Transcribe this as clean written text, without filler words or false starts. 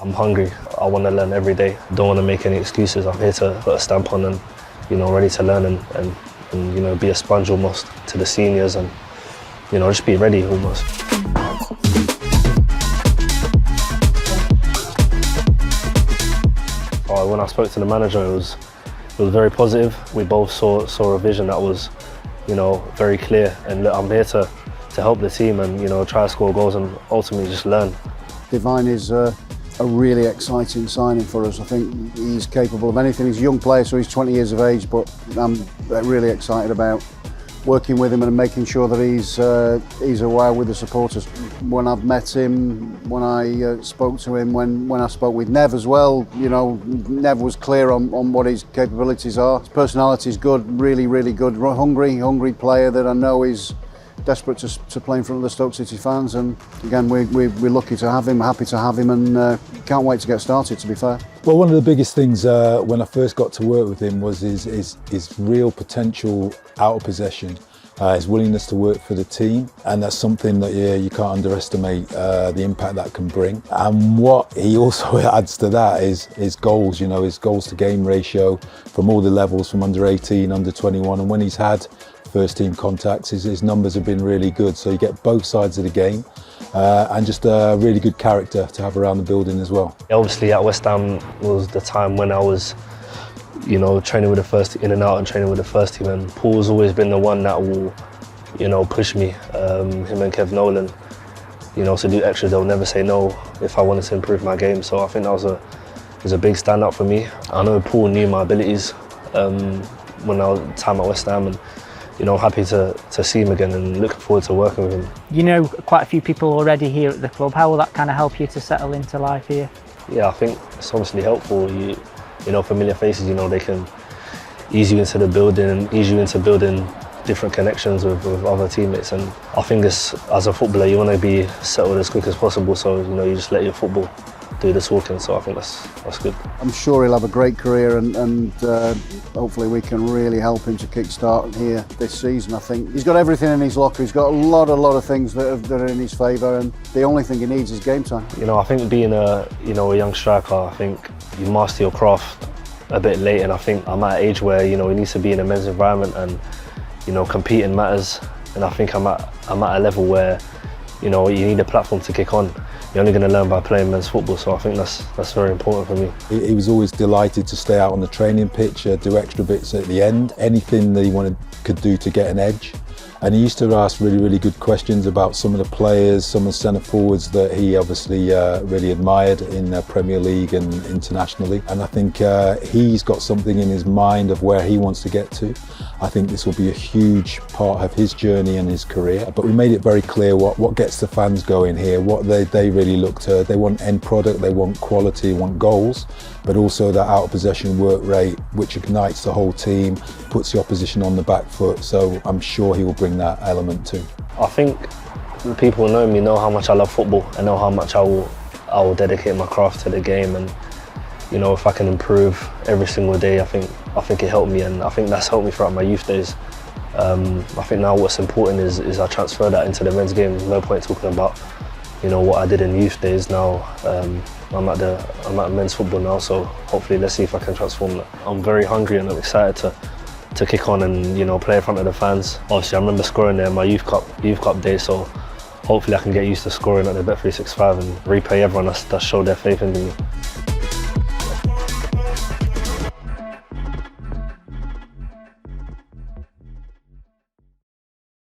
I'm hungry. I want to learn every day. Don't want to make any excuses. I'm here to put a stamp on and, ready to learn and be a sponge almost to the seniors and, just be ready almost. When I spoke to the manager, it was very positive. We both saw a vision that was, very clear. And look, I'm here to help the team and, try to score goals and ultimately just learn. Divin is a really exciting signing for us. I think he's capable of anything. He's a young player, so he's 20 years of age, but I'm really excited about working with him and making sure that he's aware with the supporters. When I've met him, when I spoke to him, when I spoke with Nev as well, Nev was clear on what his capabilities are. His personality is good, really, really good, hungry player that I know is desperate to play in front of the Stoke City fans, and again we're lucky to have him, happy to have him, and can't wait to get started, to be fair. Well, one of the biggest things when I first got to work with him was his real potential out of possession, his willingness to work for the team, and that's something that you can't underestimate the impact that can bring. And what he also adds to that is his goals, his goals to game ratio from all the levels, from under 18, under 21, and when he's had first team contacts, his numbers have been really good. So you get both sides of the game and just a really good character to have around the building as well. Obviously at West Ham was the time when I was, training with the first, in and out and training with the first team, and Paul's always been the one that will, push me, him and Kev Nolan, to do extra. They'll never say no if I wanted to improve my game. So I think that was a big standout for me. I know Paul knew my abilities when I was time at West Ham, and happy to see him again and looking forward to working with him. You know quite a few people already here at the club. How will that kind of help you to settle into life here? Yeah, I think it's obviously helpful. Familiar faces, they can ease you into the building and ease you into building different connections with other teammates. And I think as a footballer, you want to be settled as quick as possible. So, you just let your football do the talking, so I think that's good. I'm sure he'll have a great career, and hopefully we can really help him to kick-start here this season. I think he's got everything in his locker. He's got a lot of things that are in his favour, and the only thing he needs is game time. I think being a young striker, I think you master your craft a bit late, and I think I'm at an age where he needs to be in a men's environment, and competing matters. And I think I'm at a level where you need a platform to kick on. You're only going to learn by playing men's football, so I think that's very important for me. He was always delighted to stay out on the training pitch, do extra bits at the end, anything that he could do to get an edge. And he used to ask really, really good questions about some of the players, some of the centre forwards that he obviously really admired in the Premier League and internationally. And I think he's got something in his mind of where he wants to get to. I think this will be a huge part of his journey and his career. But we made it very clear what gets the fans going here, what they really look to. They want end product, they want quality, they want goals, but also that out of possession work rate, which ignites the whole team, puts the opposition on the back foot. So I'm sure he will bring that element too. I think the people who know me know how much I love football. I know how much I will dedicate my craft to the game, and if I can improve every single day, I think it helped me, and I think that's helped me throughout my youth days. I think now what's important is I transfer that into the men's game. There's no point talking about what I did in youth days. Now I'm at men's football now, so hopefully let's see if I can transform that. I'm very hungry and I'm excited to kick on and play in front of the fans. Obviously I remember scoring there in my youth cup days, so hopefully I can get used to scoring at the Bet365 and repay everyone that's showed their faith in me.